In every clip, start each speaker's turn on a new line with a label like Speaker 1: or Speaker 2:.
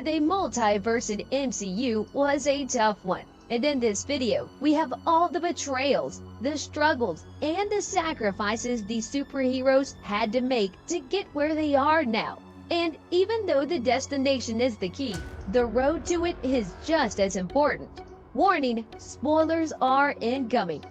Speaker 1: The multiverse in MCU was a tough one. And in this video, we have all the betrayals, the struggles, and the sacrifices these superheroes had to make to get where they are now. And even though the destination is the key, the road to it is just as important. Warning, spoilers are incoming.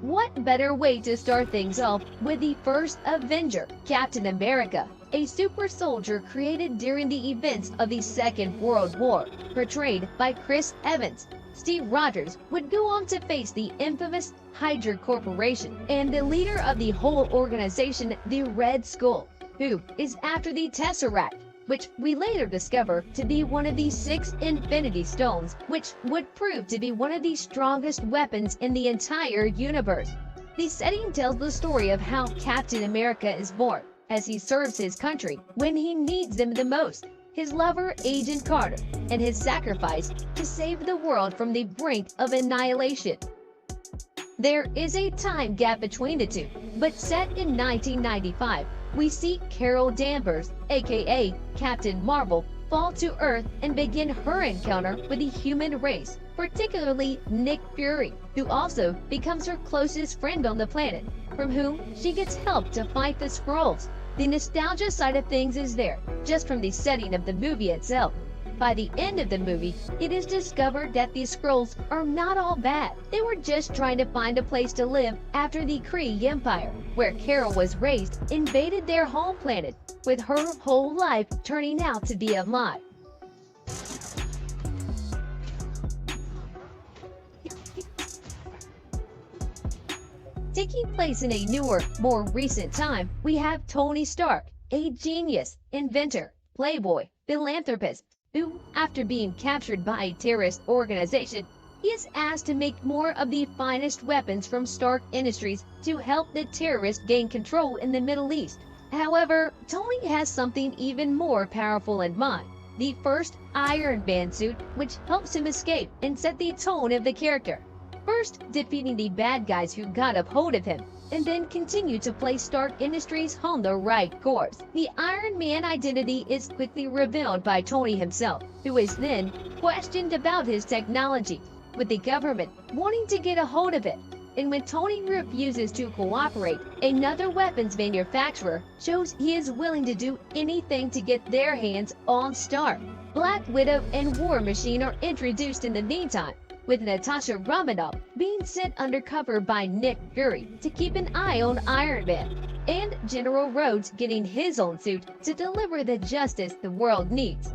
Speaker 1: What better way to start things off with the first Avenger, Captain America, a super soldier created during the events of the Second World War, portrayed by Chris Evans. Steve Rogers would go on to face the infamous Hydra Corporation and the leader of the whole organization, the Red Skull, who is after the Tesseract, which we later discover to be one of the 6 Infinity Stones, which would prove to be one of the strongest weapons in the entire universe. The setting tells the story of how Captain America is born, as he serves his country when he needs them the most, his lover Agent Carter, and his sacrifice to save the world from the brink of annihilation. There is a time gap between the two, but set in 1995, we see Carol Danvers, aka Captain Marvel, fall to Earth and begin her encounter with the human race, particularly Nick Fury, who also becomes her closest friend on the planet, from whom she gets help to fight the Skrulls. The nostalgia side of things is there, just from the setting of the movie itself. By the end of the movie, it is discovered that these Skrulls are not all bad. They were just trying to find a place to live after the Kree Empire, where Carol was raised, invaded their home planet, with her whole life turning out to be a lie. Taking place in a newer, more recent time, we have Tony Stark, a genius, inventor, playboy, philanthropist, who, after being captured by a terrorist organization, he is asked to make more of the finest weapons from Stark Industries to help the terrorists gain control in the Middle East. However, Tony has something even more powerful in mind, the first Iron Man suit, which helps him escape and set the tone of the character. First, defeating the bad guys who got a hold of him, and then continue to place Stark Industries on the right course. The Iron Man identity is quickly revealed by Tony himself, who is then questioned about his technology, with the government wanting to get a hold of it. And when Tony refuses to cooperate, another weapons manufacturer shows he is willing to do anything to get their hands on Stark. Black Widow and War Machine are introduced in the meantime, with Natasha Romanoff being sent undercover by Nick Fury to keep an eye on Iron Man, and General Rhodes getting his own suit to deliver the justice the world needs.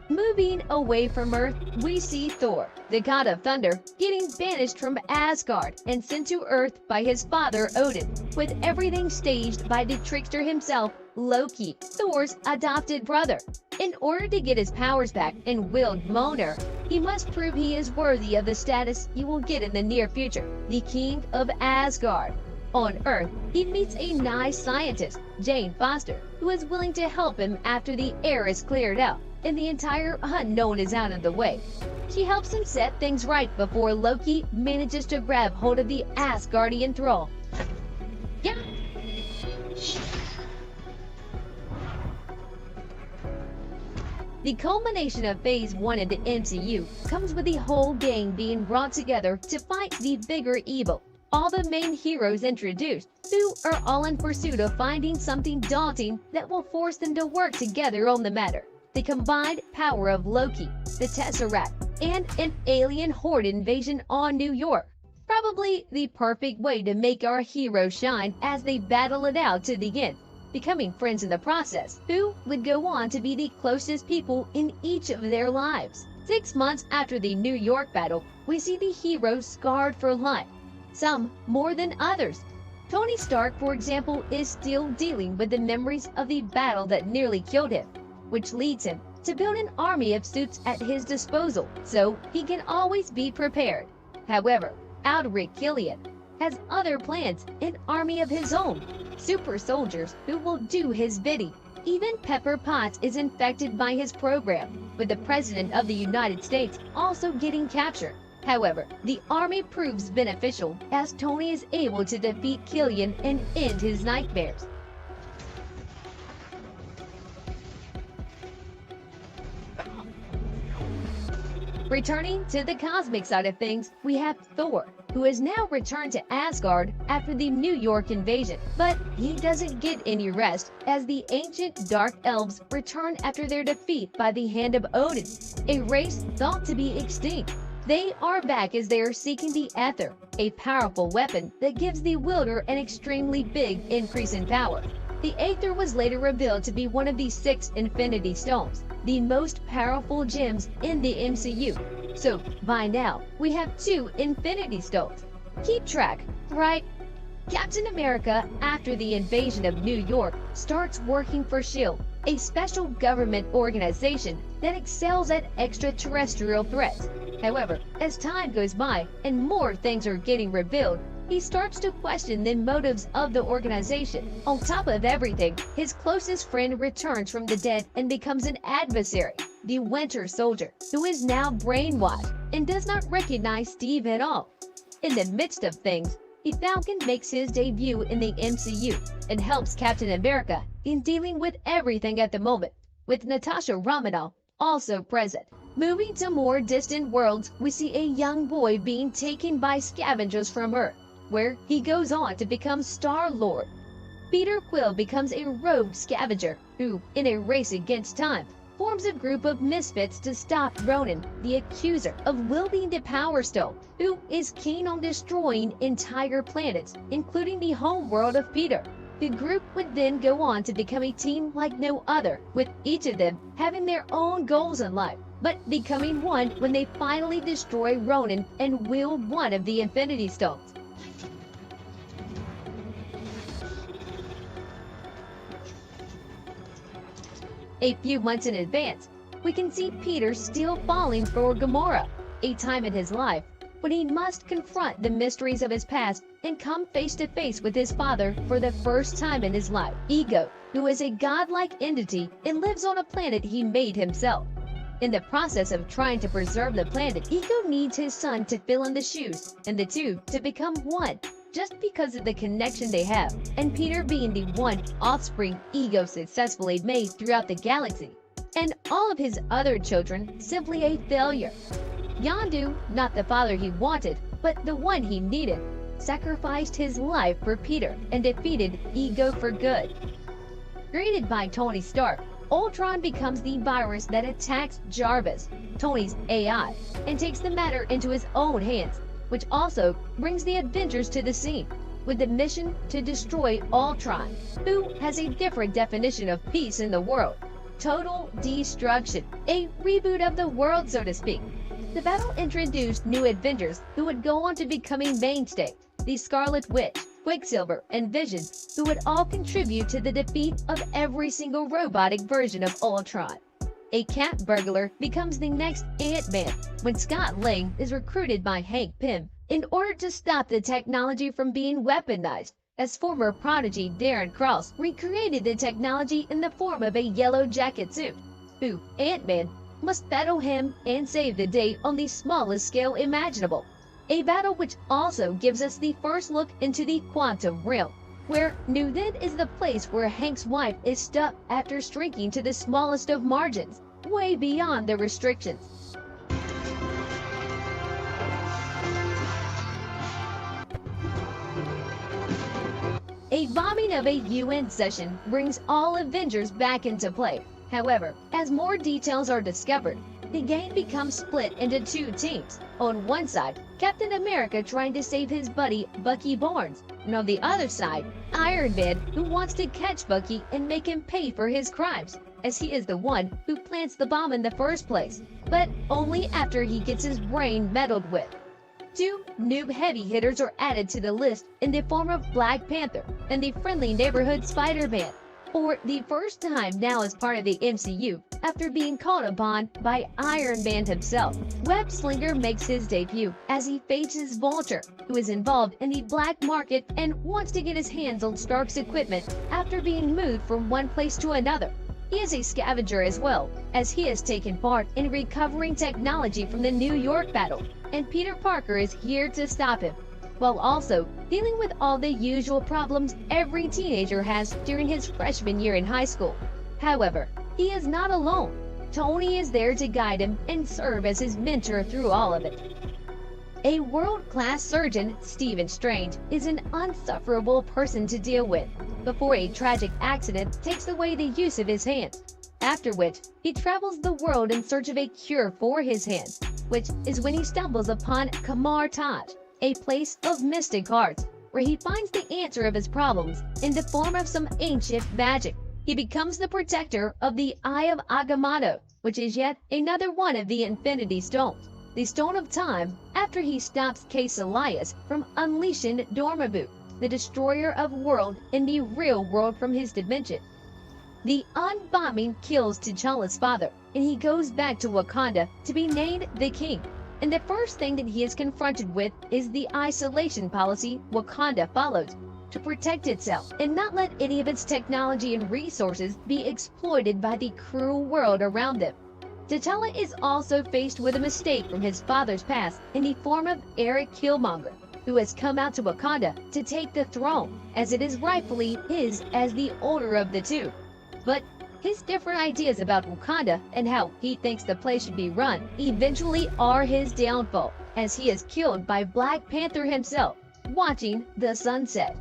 Speaker 1: Moving away from Earth, we see Thor, the god of thunder, getting banished from Asgard and sent to Earth by his father Odin, with everything staged by the trickster himself, Loki, Thor's adopted brother. In order to get his powers back and wield Mjolnir, he must prove he is worthy of the status he will get in the near future, the King of Asgard. On Earth, he meets a nice scientist, Jane Foster, who is willing to help him after the air is cleared out and the entire unknown is out of the way. She helps him set things right before Loki manages to grab hold of the Asgardian thrall. Yeah. The culmination of Phase 1 of the MCU comes with the whole gang being brought together to fight the bigger evil. All the main heroes introduced, who are all in pursuit of finding something daunting that will force them to work together on the matter. The combined power of Loki, the Tesseract, and an alien horde invasion on New York. Probably the perfect way to make our heroes shine as they battle it out to the end, becoming friends in the process, who would go on to be the closest people in each of their lives. 6 months after the New York battle, we see the heroes scarred for life, some more than others. Tony Stark, for example, is still dealing with the memories of the battle that nearly killed him, which leads him to build an army of suits at his disposal so he can always be prepared. However, Aldrich Killian has other plans, an army of his own, super soldiers who will do his bidding. Even Pepper Potts is infected by his program, with the President of the United States also getting captured. However, the army proves beneficial as Tony is able to defeat Killian and end his nightmares. Returning to the cosmic side of things, we have Thor, who has now returned to Asgard after the New York invasion. But he doesn't get any rest, as the ancient Dark Elves return after their defeat by the hand of Odin, a race thought to be extinct. They are back as they are seeking the Aether, a powerful weapon that gives the wielder an extremely big increase in power. The Aether was later revealed to be one of the 6 Infinity Stones, the most powerful gems in the MCU. So, by now, we have 2 Infinity Stones. Keep track, right? Captain America, after the invasion of New York, starts working for S.H.I.E.L.D., a special government organization that excels at extraterrestrial threats. However, as time goes by and more things are getting revealed, he starts to question the motives of the organization. On top of everything, his closest friend returns from the dead and becomes an adversary, the Winter Soldier, who is now brainwashed and does not recognize Steve at all. In the midst of things, the Falcon makes his debut in the MCU and helps Captain America in dealing with everything at the moment, with Natasha Romanoff also present. Moving to more distant worlds, we see a young boy being taken by scavengers from Earth, where he goes on to become Star-Lord. Peter Quill becomes a rogue scavenger who, in a race against time, forms a group of misfits to stop Ronan, the accuser of wielding the Power Stone, who is keen on destroying entire planets, including the home world of Peter. The group would then go on to become a team like no other, with each of them having their own goals in life, but becoming one when they finally destroy Ronan and wield one of the Infinity Stones. A few months in advance, we can see Peter still falling for Gamora, a time in his life when he must confront the mysteries of his past and come face to face with his father for the first time in his life, Ego, who is a godlike entity and lives on a planet he made himself. In the process of trying to preserve the planet, Ego needs his son to fill in the shoes and the two to become one, just because of the connection they have, and Peter being the one offspring Ego successfully made throughout the galaxy, and all of his other children simply a failure. Yondu, not the father he wanted, but the one he needed, sacrificed his life for Peter and defeated Ego for good. Created by Tony Stark, Ultron becomes the virus that attacks Jarvis, Tony's AI, and takes the matter into his own hands, which also brings the Avengers to the scene, with the mission to destroy Ultron, who has a different definition of peace in the world: total destruction, a reboot of the world, so to speak. The battle introduced new Avengers who would go on to become a mainstay: the Scarlet Witch, Quicksilver, and Vision, who would all contribute to the defeat of every single robotic version of Ultron. A cat burglar becomes the next Ant-Man when Scott Lang is recruited by Hank Pym in order to stop the technology from being weaponized, as former prodigy Darren Cross recreated the technology in the form of a yellow jacket suit, who, Ant-Man, must battle him and save the day on the smallest scale imaginable. A battle which also gives us the first look into the quantum realm, where New Then is the place where Hank's wife is stuck after shrinking to the smallest of margins, way beyond the restrictions. A bombing of a UN session brings all Avengers back into play. However, as more details are discovered, the game becomes split into 2 teams. On one side, Captain America trying to save his buddy Bucky Barnes, and on the other side, Iron Man, who wants to catch Bucky and make him pay for his crimes, as he is the one who plants the bomb in the first place, but only after he gets his brain meddled with. 2 new heavy hitters are added to the list in the form of Black Panther and the friendly neighborhood Spider-Man, for the first time now as part of the MCU, after being called upon by Iron Man himself. Web Slinger makes his debut as he faces Vulture, who is involved in the black market and wants to get his hands on Stark's equipment after being moved from one place to another. He is a scavenger as well, as he has taken part in recovering technology from the New York battle, and Peter Parker is here to stop him, while also dealing with all the usual problems every teenager has during his freshman year in high school. However, he is not alone. Tony is there to guide him and serve as his mentor through all of it. A world-class surgeon, Stephen Strange, is an unsufferable person to deal with before a tragic accident takes away the use of his hands, after which he travels the world in search of a cure for his hands, which is when he stumbles upon Kamar Taj, a place of mystic arts, where he finds the answer of his problems in the form of some ancient magic. He becomes the protector of the Eye of Agamotto, which is yet another one of the Infinity Stones, the Stone of Time, after he stops Case Elias from unleashing Dormammu, the destroyer of world in the real world from his dimension. The unbombing kills T'Challa's father, and he goes back to Wakanda to be named the king. And the first thing that he is confronted with is the isolation policy Wakanda follows to protect itself and not let any of its technology and resources be exploited by the cruel world around them. T'Challa is also faced with a mistake from his father's past in the form of Eric Killmonger, who has come out to Wakanda to take the throne, as it is rightfully his as the older of the two. But his different ideas about Wakanda and how he thinks the place should be run eventually are his downfall, as he is killed by Black Panther himself, watching the sunset.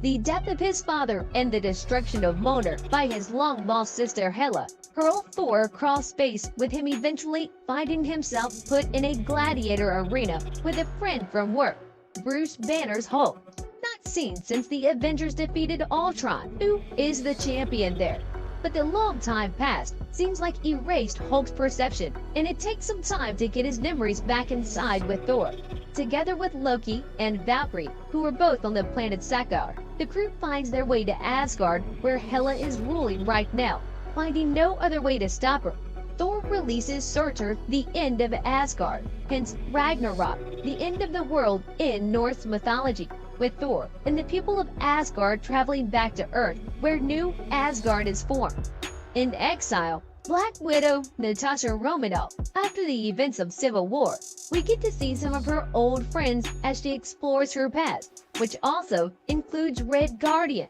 Speaker 1: The death of his father and the destruction of Mjolnir by his long-lost sister Hela hurl Thor across space, with him eventually finding himself put in a gladiator arena with a friend from work, Bruce Banner's Hulk, not seen since the Avengers defeated Ultron, who is the champion there. But the long time past seems like erased Hulk's perception, and it takes some time to get his memories back inside with Thor. Together with Loki and Valkyrie, who are both on the planet Sakaar, the group finds their way to Asgard, where Hela is ruling right now, finding no other way to stop her. Thor releases Surtur, the end of Asgard, hence Ragnarok, the end of the world in Norse mythology, with Thor and the people of Asgard traveling back to Earth, where new Asgard is formed. In exile, Black Widow Natasha Romanoff, after the events of Civil War, we get to see some of her old friends as she explores her past, which also includes Red Guardian,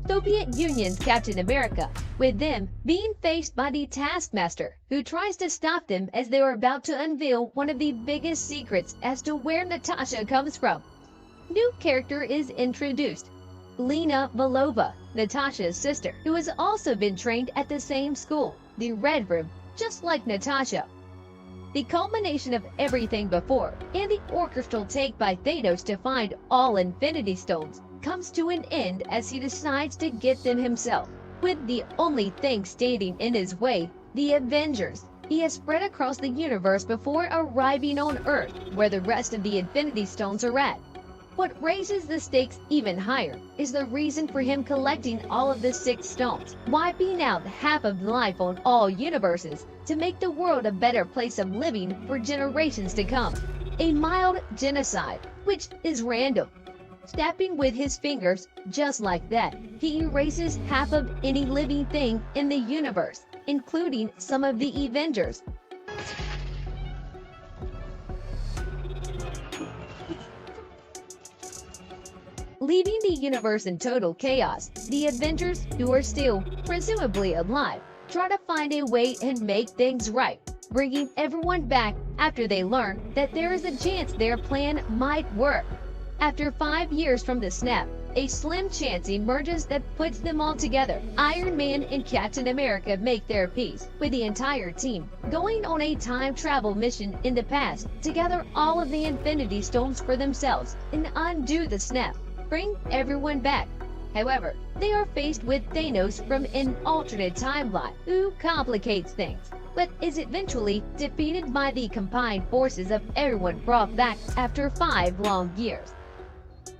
Speaker 1: Soviet Union's Captain America, with them being faced by the Taskmaster, who tries to stop them as they are about to unveil one of the biggest secrets as to where Natasha comes from. New character is introduced, Lena Belova, Natasha's sister, who has also been trained at the same school, the Red Room, just like Natasha. The culmination of everything before, and the orchestral take by Thanos to find all Infinity Stones, comes to an end as he decides to get them himself, with the only thing standing in his way, the Avengers. He has spread across the universe before arriving on Earth, where the rest of the Infinity Stones are at. What raises the stakes even higher is the reason for him collecting all of the 6 stones, wiping out half of life on all universes to make the world a better place of living for generations to come. A mild genocide, which is random. Snapping with his fingers, just like that, he erases half of any living thing in the universe, including some of the Avengers. Leaving the universe in total chaos, the Avengers, who are still, presumably alive, try to find a way and make things right, bringing everyone back after they learn that there is a chance their plan might work. After 5 years from the snap, a slim chance emerges that puts them all together. Iron Man and Captain America make their peace, with the entire team going on a time travel mission in the past to gather all of the Infinity Stones for themselves and undo the snap, bring everyone back. However, they are faced with Thanos from an alternate timeline, who complicates things, but is eventually defeated by the combined forces of everyone brought back after 5 long years.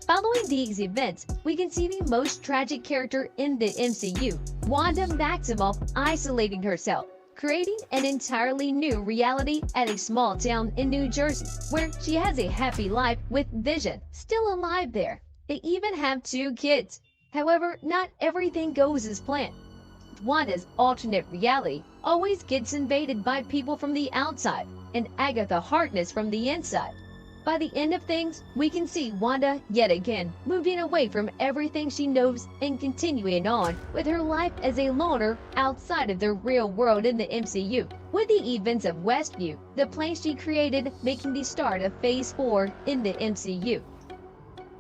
Speaker 1: Following these events, we can see the most tragic character in the MCU, Wanda Maximoff, isolating herself, creating an entirely new reality at a small town in New Jersey, where she has a happy life with Vision, still alive there. They even have 2 kids. However, not everything goes as planned. Wanda's alternate reality always gets invaded by people from the outside and Agatha Harkness from the inside. By the end of things, we can see Wanda yet again moving away from everything she knows and continuing on with her life as a loner outside of the real world in the MCU. With the events of Westview, the place she created making the start of Phase 4 in the MCU.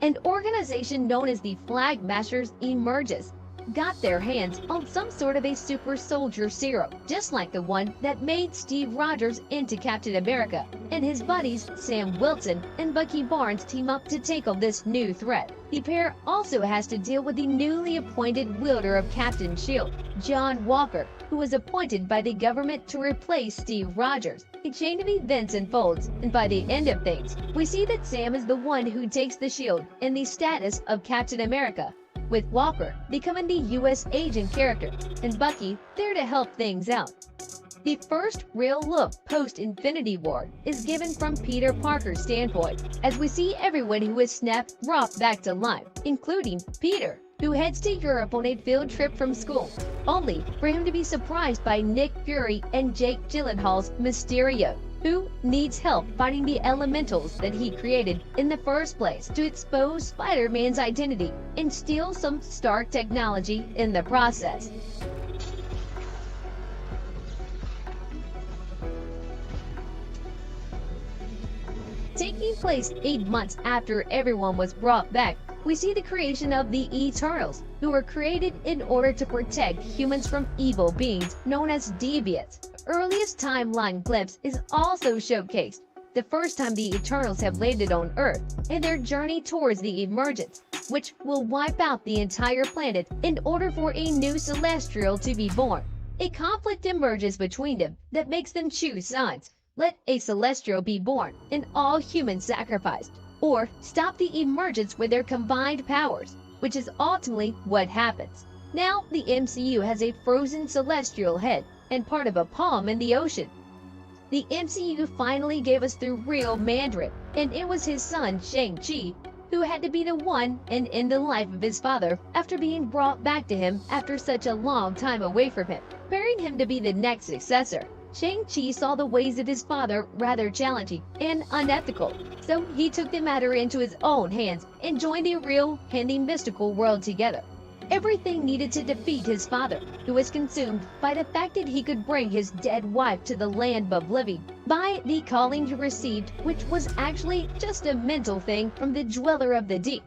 Speaker 1: An organization known as the Flag Masters emerges, got their hands on some sort of a super soldier serum, just like the one that made Steve Rogers into Captain America, and his buddies Sam Wilson and Bucky Barnes team up to tackle this new threat. The pair also has to deal with the newly appointed wielder of Captain Shield, John Walker, who was appointed by the government to replace Steve Rogers. A chain of events unfolds, and by the end of things, we see that Sam is the one who takes the shield and the status of Captain America, with Walker becoming the U.S. agent character, and Bucky there to help things out. The first real look post-Infinity War is given from Peter Parker's standpoint, as we see everyone who is snapped brought back to life, including Peter, who heads to Europe on a field trip from school, only for him to be surprised by Nick Fury and Jake Gyllenhaal's Mysterio, who needs help fighting the elementals that he created in the first place to expose Spider-Man's identity and steal some Stark technology in the process. Taking place 8 months after everyone was brought back, we see the creation of the Eternals, who were created in order to protect humans from evil beings known as deviants. Earliest timeline clips is also showcased, the first time the Eternals have landed on Earth, and their journey towards the emergence, which will wipe out the entire planet in order for a new Celestial to be born. A conflict emerges between them that makes them choose sides. Let a Celestial be born and all humans sacrificed, or stop the emergence with their combined powers, which is ultimately what happens. Now the MCU has a frozen Celestial head and part of a palm in the ocean. The MCU finally gave us the real Mandarin, and it was his son Shang-Chi who had to be the one and end the life of his father after being brought back to him after such a long time away from him, preparing him to be the next successor. Shang-Chi saw the ways of his father rather challenging and unethical, so he took the matter into his own hands and joined the real and the mystical world together. Everything needed to defeat his father, who was consumed by the fact that he could bring his dead wife to the land of living by the calling he received, which was actually just a mental thing from the Dweller of the Deep.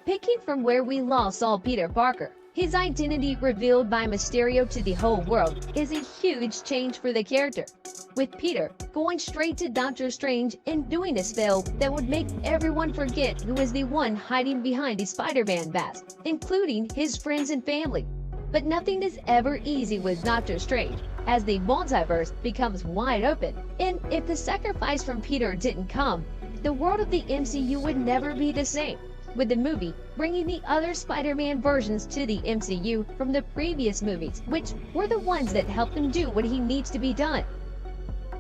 Speaker 1: Picking from where we last saw Peter Parker, his identity revealed by Mysterio to the whole world is a huge change for the character, with Peter going straight to Doctor Strange and doing a spell that would make everyone forget who is the one hiding behind the Spider-Man mask, including his friends and family. But nothing is ever easy with Doctor Strange, as the multiverse becomes wide open, and if the sacrifice from Peter didn't come, the world of the MCU would never be the same, with the movie bringing the other Spider-Man versions to the MCU from the previous movies, which were the ones that helped him do what he needs to be done.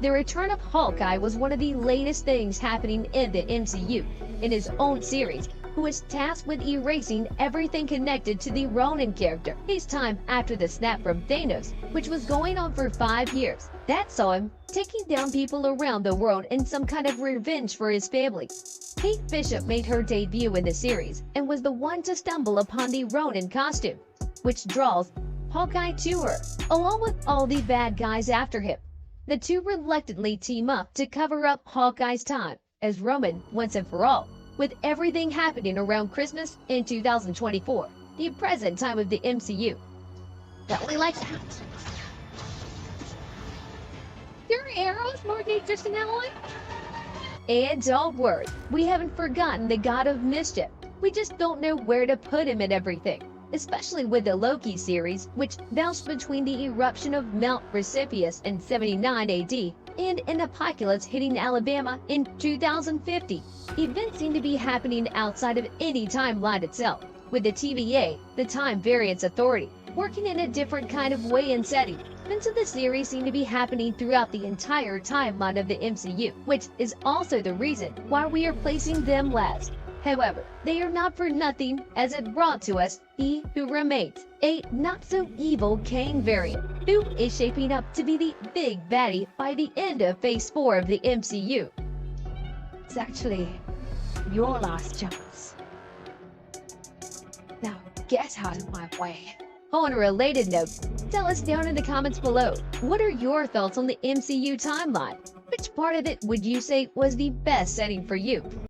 Speaker 1: The return of Hawkeye was one of the latest things happening in the MCU, in his own series, who was tasked with erasing everything connected to the Ronin character, his time after the snap from Thanos, which was going on for 5 years. That saw him taking down people around the world in some kind of revenge for his family. Kate Bishop made her debut in the series and was the one to stumble upon the Ronin costume, which draws Hawkeye to her, along with all the bad guys after him. The two reluctantly team up to cover up Hawkeye's time as Roman once and for all, with everything happening around Christmas in 2024, the present time of the MCU. That only likes that. Your arrows more dangerous than that one? And don't worry, we haven't forgotten the God of Mischief. We just don't know where to put him in everything, especially with the Loki series, which bounced between the eruption of Mount Vesuvius in 79 AD and an apocalypse hitting Alabama in 2050. Events seem to be happening outside of any timeline itself, with the TVA, the Time Variance Authority, working in a different kind of way and setting. Events of the series seem to be happening throughout the entire timeline of the MCU, which is also the reason why we are placing them last. However, they are not for nothing, as it brought to us He Who Remains, a not-so-evil Kang variant, who is shaping up to be the big baddie by the end of Phase 4 of the MCU.
Speaker 2: It's actually your last chance. Now, get out of my way.
Speaker 1: On a related note, tell us down in the comments below, what are your thoughts on the MCU timeline? Which part of it would you say was the best setting for you?